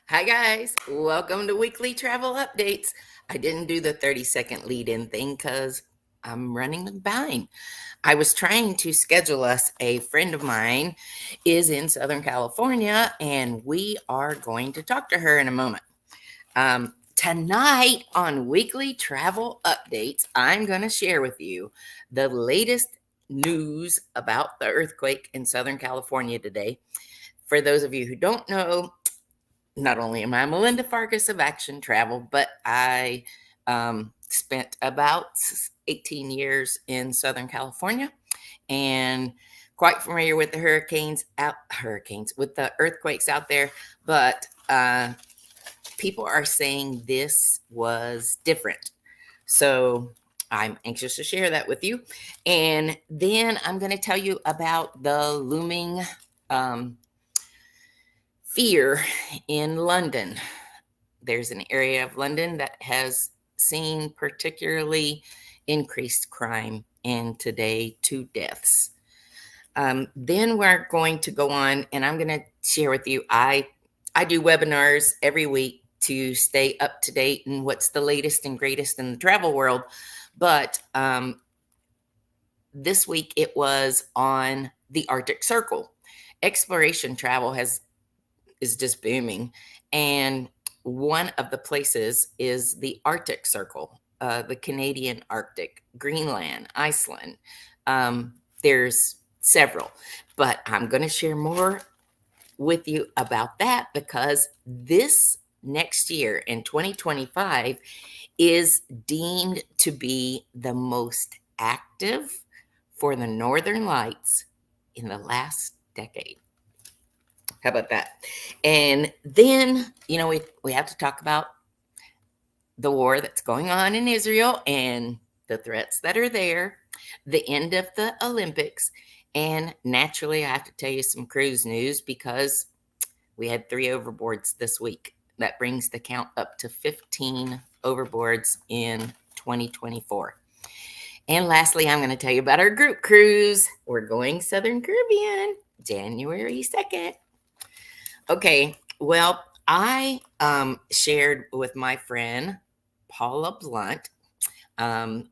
Hi, guys. Welcome to Weekly Travel Updates. I didn't do the 30-second lead in thing because I'm running behind. I was trying to schedule us. A friend of mine is in Southern California, and we are going to talk to her in a moment. Tonight on Weekly Travel Updates, I'm going to share with you the latest news about the earthquake in Southern California today. For those of you who don't know, not only am I Melinda Farkas of Action Travel, but I spent about 18 years in Southern California and quite familiar with the hurricanes, with the earthquakes out there. But people are saying this was different. So I'm anxious to share that with you. And then I'm going to tell you about the looming fear in London. There's an area of London that has seen particularly increased crime, and today 2 deaths. Then we're going to go on, and I'm going to share with you. I do webinars every week to stay up to date and what's the latest and greatest in the travel world. But this week it was on the Arctic Circle. Exploration travel is just booming, and one of the places is the Arctic Circle, the Canadian Arctic, Greenland, Iceland. There's several, but I'm going to share more with you about that because this next year in 2025 is deemed to be the most active for the Northern Lights in the last decade. How about that? And then, we have to talk about the war that's going on in Israel and the threats that are there, the end of the Olympics, and naturally, I have to tell you some cruise news because we had 3 overboards this week. That brings the count up to 15 overboards in 2024. And lastly, I'm going to tell you about our group cruise. We're going Southern Caribbean, January 2nd. Okay, well, I shared with my friend Paula Blunt. I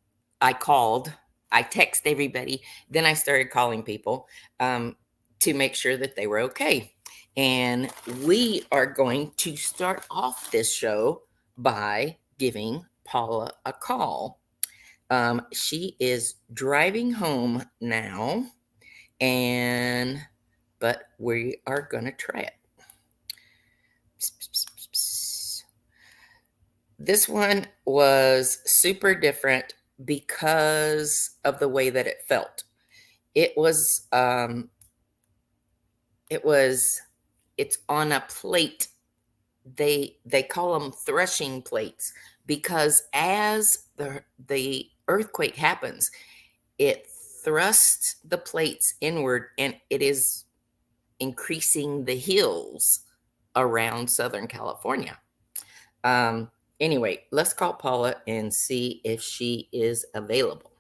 text everybody, then I started calling people to make sure that they were okay. And we are going to start off this show by giving Paula a call. She is driving home now, but we are going to try it. This one was super different because of the way that it felt. It's on a plate. They call them threshing plates because as the earthquake happens, it thrusts the plates inward and it is increasing the hills around Southern California. Anyway, let's call Paula and see if she is available.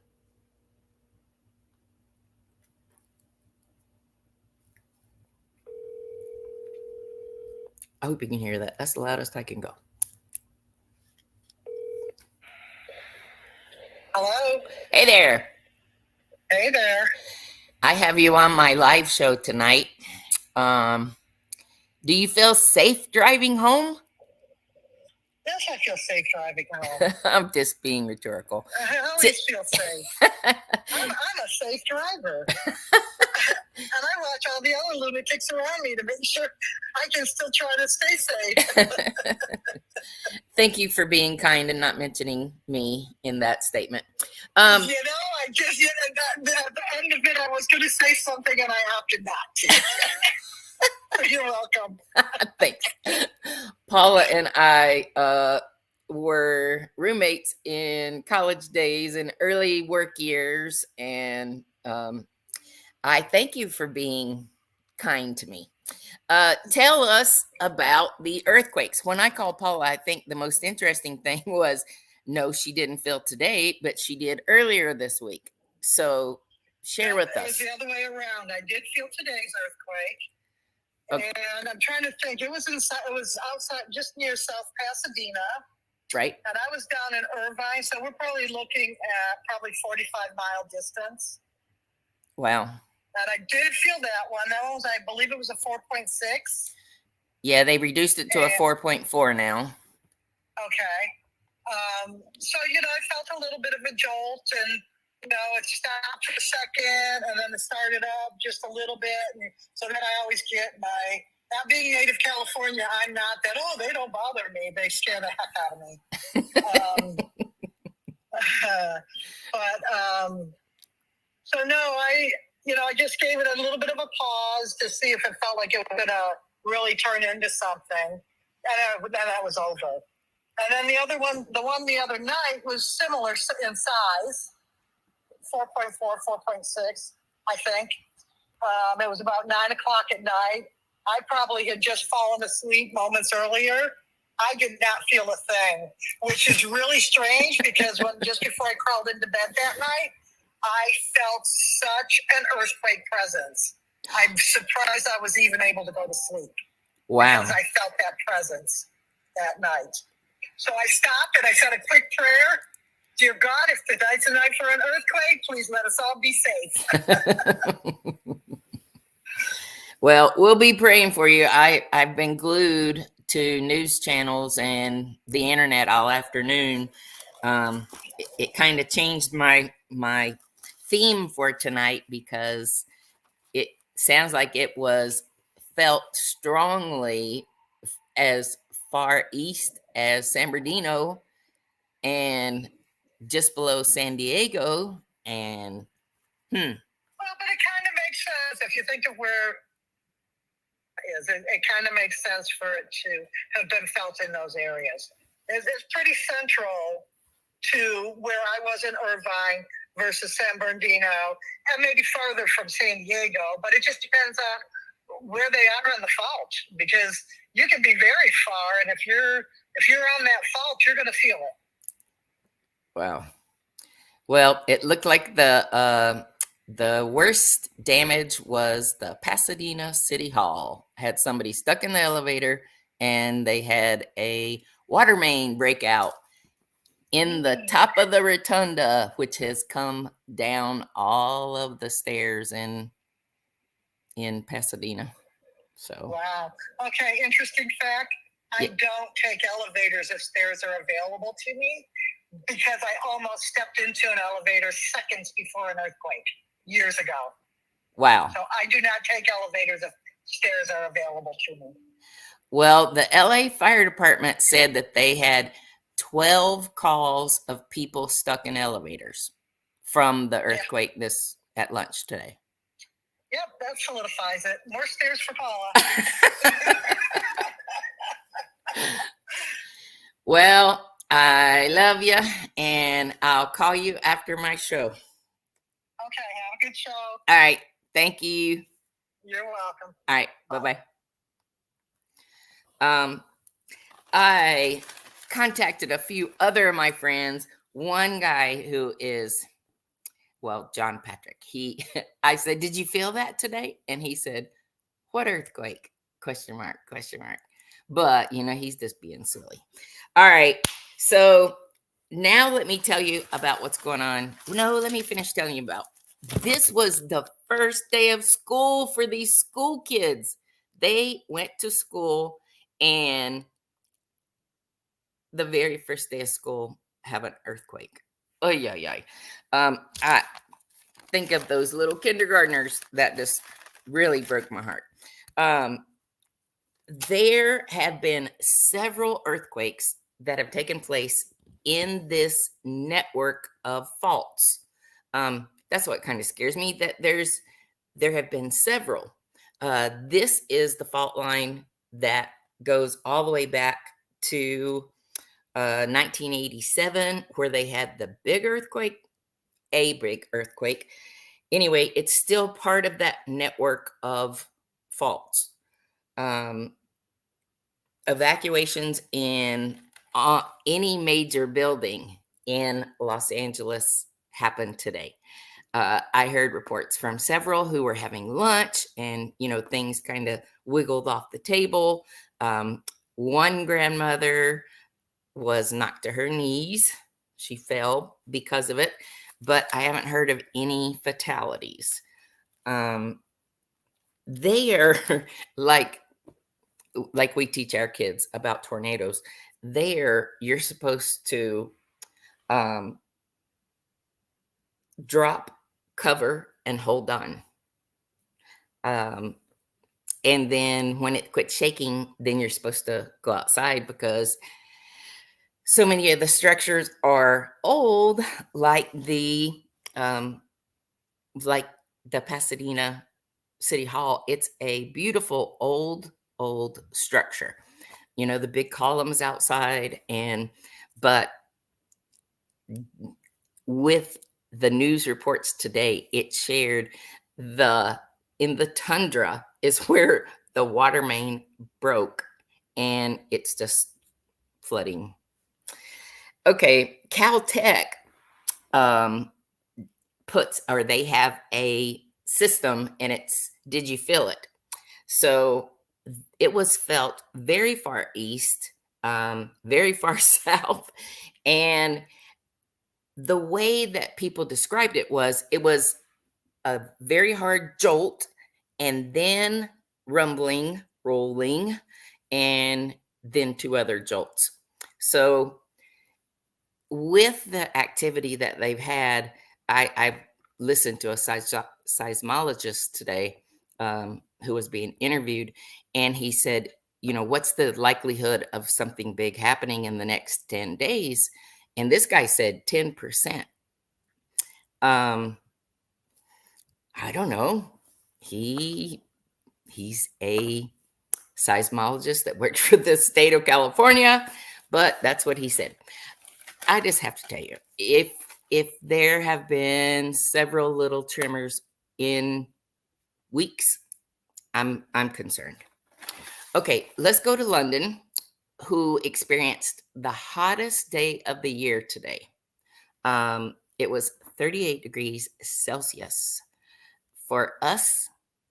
I hope you can hear that. That's the loudest I can go. Hello. Hey there. Hey there. I have you on my live show tonight. Do you feel safe driving home? Yes, I feel safe driving home. I'm just being rhetorical. I always feel safe. I'm a safe driver. And I watch all the other lunatics around me to make sure I can still try to stay safe. Thank you for being kind and not mentioning me in that statement. I just, at the end of it, I was going to say something and I opted not to. You're welcome. Thanks. Paula and I were roommates in college days and early work years, and I thank you for being kind to me. Tell us about the earthquakes. When I called Paula, I think the most interesting thing was, no, she didn't feel today, but she did earlier this week. So share with us. It was the other way around. I did feel today's earthquake. Okay. And I'm trying to think. It was outside, just near South Pasadena. Right. And I was down in Irvine, so we're probably looking at probably 45-mile distance. Wow. And I did feel that one. That one was, I believe it was a 4.6. Yeah, they reduced it to a 4.4 now. Okay. So, I felt a little bit of a jolt, and, it stopped for a second, and then it started up just a little bit. And so then I always get not being native California, I'm not that, they don't bother me. They scare the heck out of me. So no, I just gave it a little bit of a pause to see if it felt like it was going to really turn into something. And then that was over. And then the one the other night was similar in size, 4.4, 4.6, I think. It was about 9 o'clock at night. I probably had just fallen asleep moments earlier. I did not feel a thing, which is really strange because just before I crawled into bed that night, I felt such an earthquake presence. I'm surprised I was even able to go to sleep. Wow. Because I felt that presence that night. So I stopped and I said a quick prayer. Dear God, if tonight's a night for an earthquake, please let us all be safe. Well, we'll be praying for you. I've been glued to news channels and the internet all afternoon. It kind of changed my theme for tonight because it sounds like it was felt strongly as far east as San Bernardino and just below San Diego. And Well, but it kind of makes sense if you think of where is. It kind of makes sense for it to have been felt in those areas. It's pretty central to where I was in Irvine versus San Bernardino, and maybe farther from San Diego. But it just depends on where they are on the fault, because you can be very far, and if you're on that fault, you're going to feel it. Wow. Well, it looked like the worst damage was the Pasadena City Hall. Had somebody stuck in the elevator and they had a water main breakout in the top of the rotunda, which has come down all of the stairs in Pasadena. So wow. Okay, interesting fact. I don't take elevators if stairs are available to me, because I almost stepped into an elevator seconds before an earthquake years ago. Wow. So I do not take elevators if stairs are available to me. Well, the LA Fire Department said that they had 12 calls of people stuck in elevators from the earthquake at lunch today. Yep, that solidifies it. More stairs for Paula. Well, I love you, and I'll call you after my show. Okay, have a good show. All right, thank you. You're welcome. All right, bye-bye. I contacted a few other of my friends. One guy who is, John Patrick. I said, "Did you feel that today?" And he said, "What earthquake? Question mark, question mark." But, he's just being silly. All right. So now let me tell you about what's going on. No, let me finish telling you about. This was the first day of school for these school kids. They went to school, and the very first day of school have an earthquake. Oh, yeah. I think of those little kindergartners. That just really broke my heart. There have been several earthquakes that have taken place in this network of faults. That's what kind of scares me, that there have been several. This is the fault line that goes all the way back to 1987, where they had the big earthquake, a big earthquake. Anyway, it's still part of that network of faults. Evacuations in any major building in Los Angeles happened today. I heard reports from several who were having lunch and, things kind of wiggled off the table. One grandmother was knocked to her knees. She fell because of it, but I haven't heard of any fatalities. They are like we teach our kids about tornadoes. There, you're supposed to um, drop, cover, and hold on. And then when it quits shaking, then you're supposed to go outside because so many of the structures are old, like um, like the Pasadena City Hall. It's a beautiful old structure. The big columns outside, but with the news reports today, it shared in the tundra is where the water main broke, and it's just flooding. Okay, Caltech um, they have a system, and it's Did You Feel It? So it was felt very far east, very far south, and the way that people described it was a very hard jolt and then rumbling, rolling, and then two other jolts. So with the activity that they've had, I listened to a seismologist today who was being interviewed, and he said, what's the likelihood of something big happening in the next 10 days? And this guy said 10%. I don't know. He's a seismologist that worked for the state of California, but that's what he said. I just have to tell you, if there have been several little tremors in weeks, I'm concerned. Okay, let's go to London, who experienced the hottest day of the year today. It was 38 degrees Celsius. For us,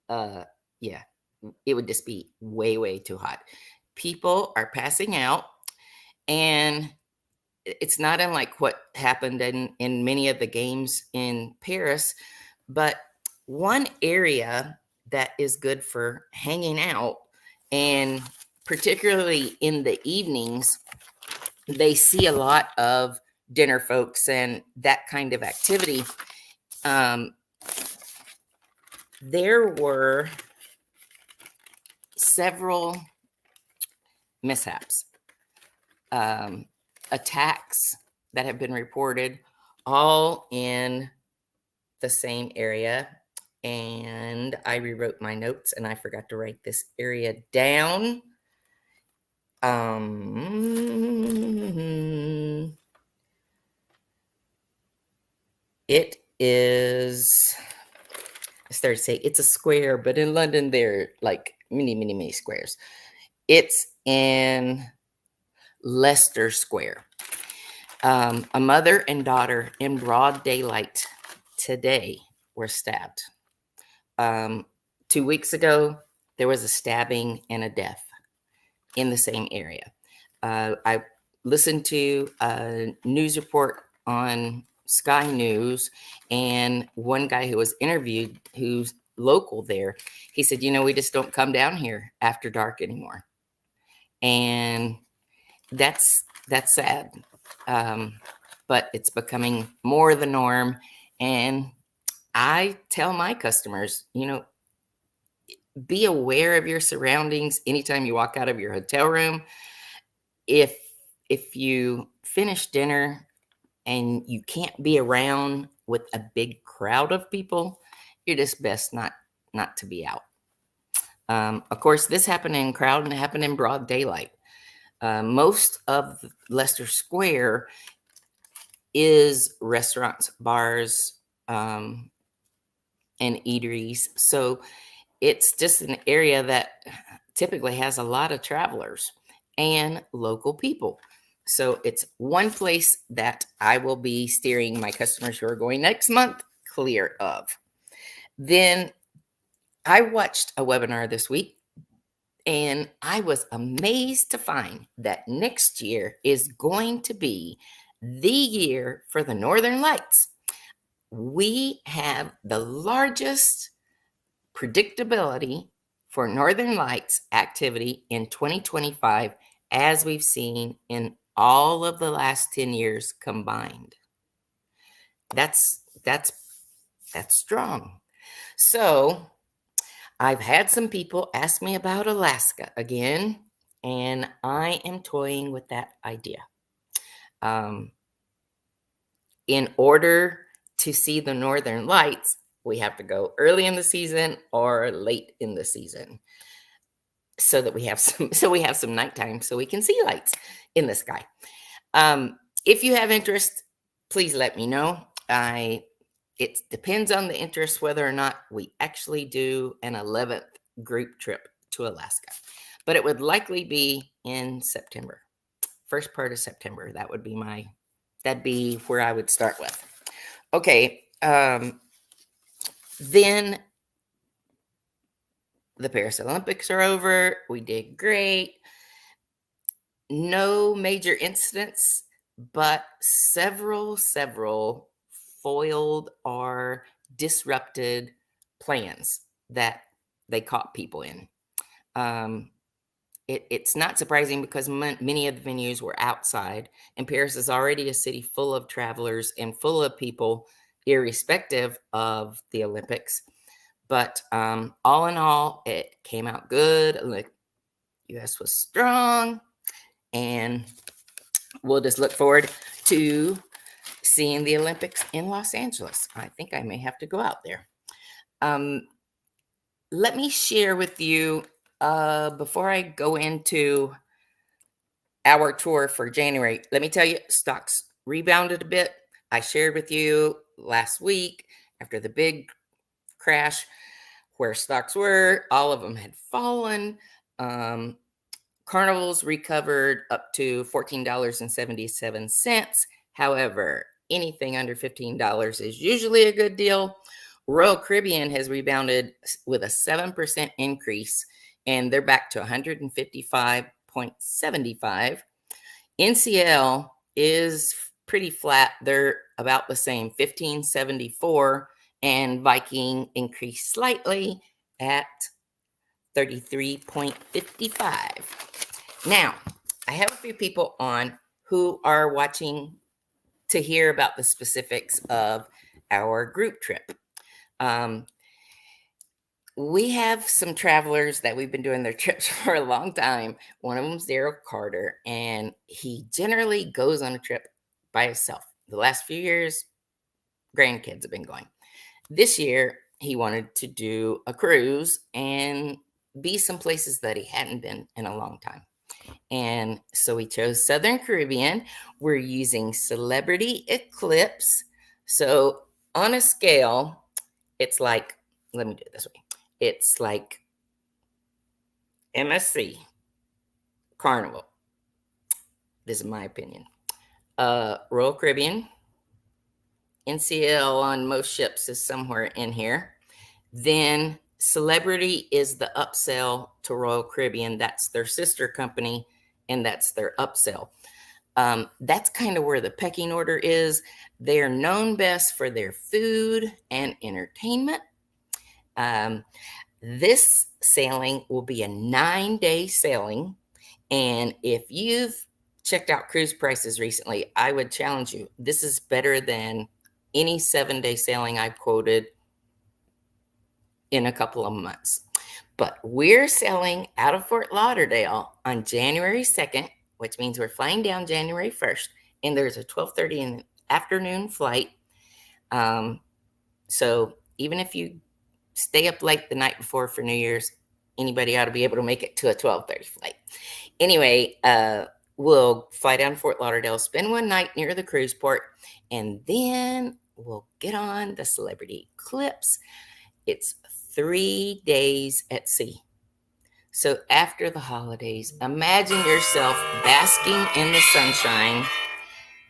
yeah, it would just be way too hot. People are passing out, and it's not unlike what happened in many of the games in Paris, but one area that is good for hanging out, and particularly in the evenings, they see a lot of dinner folks and that kind of activity. There were several mishaps, attacks that have been reported, all in the same area. And I rewrote my notes and I forgot to write this area down. It is, I started to say it's a square, but in London, there are like many squares. It's in Leicester Square. A mother and daughter in broad daylight today were stabbed. 2 weeks ago, there was a stabbing and a death in the same area. I listened to a news report on Sky News, and one guy who was interviewed, who's local there, he said, we just don't come down here after dark anymore. And that's sad. But it's becoming more the norm. And I tell my customers, be aware of your surroundings anytime you walk out of your hotel room. If you finish dinner and you can't be around with a big crowd of people, you're just best not to be out. Of course, this happened in crowd and it happened in broad daylight. Most of Leicester Square is restaurants, bars, and eateries. So it's just an area that typically has a lot of travelers and local people. So it's one place that I will be steering my customers who are going next month clear of. Then I watched a webinar this week, and I was amazed to find that next year is going to be the year for the Northern Lights. We have the largest predictability for Northern Lights activity in 2025 as we've seen in all of the last 10 years combined. That's strong. So I've had some people ask me about Alaska again, and I am toying with that idea. In order to see the Northern Lights, we have to go early in the season or late in the season, so that we have some nighttime so we can see lights in the sky. If you have interest, please let me know. It depends on the interest whether or not we actually do an 11th group trip to Alaska, but it would likely be in September, first part of September. That'd be where I would start with. Okay, then the Paris Olympics are over. We did great. No major incidents, but several foiled or disrupted plans that they caught people in. It's not surprising because many of the venues were outside, and Paris is already a city full of travelers and full of people, irrespective of the Olympics. But all in all, it came out good. The U.S. was strong, and we'll just look forward to seeing the Olympics in Los Angeles. I think I may have to go out there. Let me share with you, before I go into our tour for January, let me tell you, stocks rebounded a bit. I shared with you last week after the big crash where stocks were. All of them had fallen. Carnival's recovered up to $14.77. However, anything under $15 is usually a good deal. Royal Caribbean has rebounded with a 7% increase, and they're back to 155.75. NCL is pretty flat. They're about the same, 15.74, and Viking increased slightly at 33.55. Now, I have a few people on who are watching to hear about the specifics of our group trip. We have some travelers that we've been doing their trips for a long time. One of them is Daryl Carter, and he generally goes on a trip by himself. The last few years, grandkids have been going. This year, he wanted to do a cruise and be some places that he hadn't been in a long time. And so we chose Southern Caribbean. We're using Celebrity Eclipse. So on a scale, it's like, let me do it this way. It's like MSC, Carnival. This is my opinion. Royal Caribbean, NCL on most ships is somewhere in here. Then Celebrity is the upsell to Royal Caribbean. That's their sister company, and that's their upsell. That's kind of where the pecking order is. They are known best for their food and entertainment. This sailing will be a 9-day sailing. And if you've checked out cruise prices recently, I would challenge you. This is better than any 7-day sailing I've quoted in a couple of months. But we're sailing out of Fort Lauderdale on January 2nd, which means we're flying down January 1st. And there's a 12:30 in the afternoon flight. So even if you stay up late the night before for New Year's, anybody ought to be able to make it to a 12:30 flight. Anyway, we'll fly down to Fort Lauderdale, spend one night near the cruise port, and then we'll get on the Celebrity Eclipse. It's 3 days at sea. So after the holidays, imagine yourself basking in the sunshine.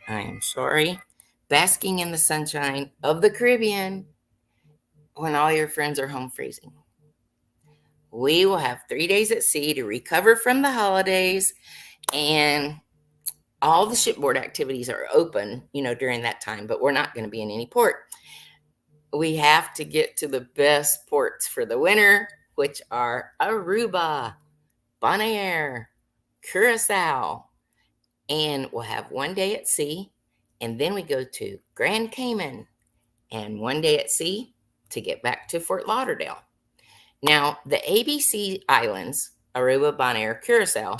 I am sorry. Basking in the sunshine of the Caribbean when all your friends are home freezing. We will have 3 days at sea to recover from the holidays, and all the shipboard activities are open, during that time, but we're not going to be in any port. We have to get to the best ports for the winter, which are Aruba, Bonaire, Curacao, and we'll have 1 day at sea, and then we go to Grand Cayman, and 1 day at sea to get back to Fort Lauderdale. Now, the ABC Islands, Aruba, Bonaire, Curacao,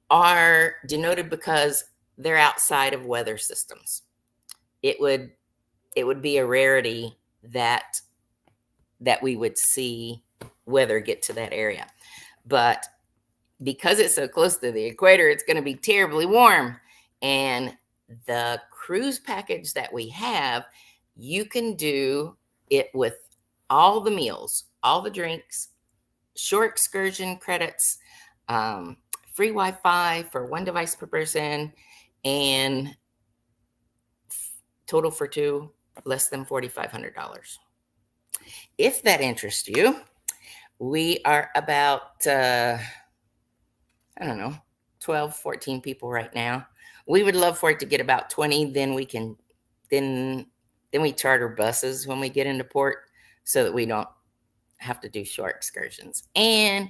are denoted because they're outside of weather systems. It would be a rarity that we would see weather get to that area. But because it's so close to the equator, it's going to be terribly warm. And the cruise package that we have, you can do it with all the meals, all the drinks, shore excursion credits, free Wi-Fi for 1 device per person, and total for two, less than $4,500. If that interests you, we are about, I don't know, 12, 14 people right now. We would love for it to get about 20. Then we can, then we charter buses when we get into port so that we don't have to do shore excursions. And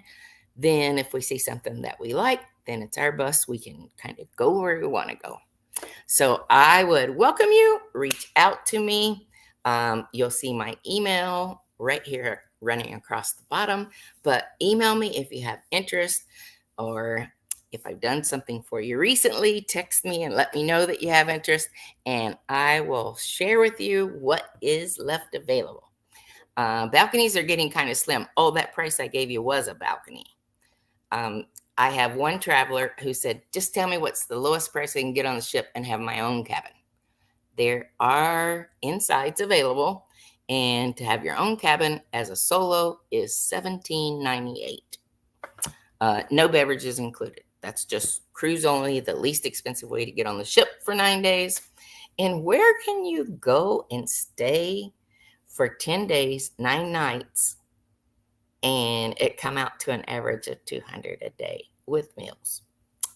then if we see something that we like, then it's our bus. We can kind of go where we want to go. So I would welcome you. Reach out to me. You'll see my email right here running across the bottom. But email me if you have interest, or if I've done something for you recently, text me and let me know that you have interest, and I will share with you what is left available. Balconies are getting kind of slim. Oh, that price I gave you was a balcony. I have one traveler who said, just tell me what's the lowest price I can get on the ship and have my own cabin. There are insides available, and to have your own cabin as a solo is $17.98. No beverages included. That's just cruise only, the least expensive way to get on the ship for 9 days. And where can you go and stay for 10 days, 9 nights, and it come out to an average of $200 a day with meals?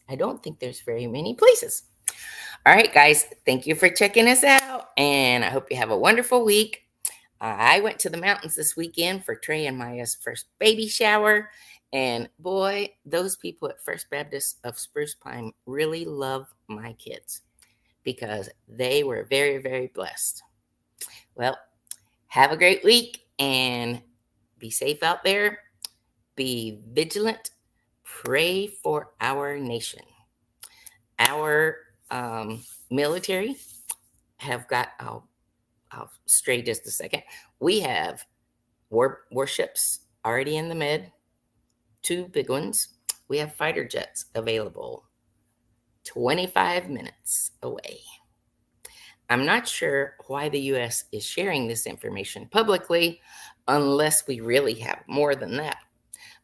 I don't think there's very many places. All right, guys, thank you for checking us out, and I hope you have a wonderful week. I went to the mountains this weekend for Trey and Maya's first baby shower, and boy, those people at First Baptist of Spruce Pine really love my kids because they were very, very blessed. Well, have a great week and be safe out there. Be vigilant. Pray for our nation. Our military have got, I'll stray just a second. We have warships already in the mid, 2 big ones. We have fighter jets available 25 minutes away. I'm not sure why the U.S. is sharing this information publicly unless we really have more than that.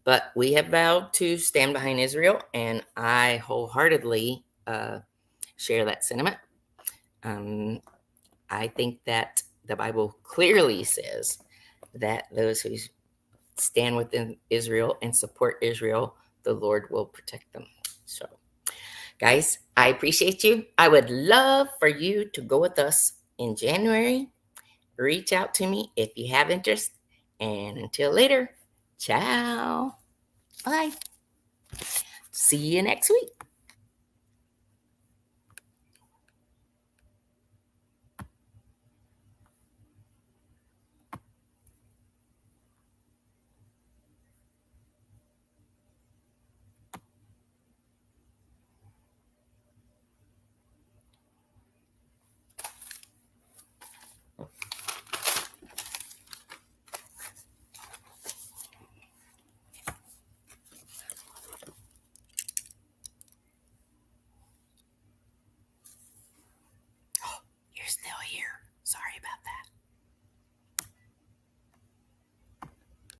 But we have vowed to stand behind Israel, and I wholeheartedly share that sentiment. I think that the Bible clearly says that those who stand within Israel and support Israel, the Lord will protect them. So, guys, I appreciate you. I would love for you to go with us in January. Reach out to me if you have interest. And until later, ciao. Bye. See you next week.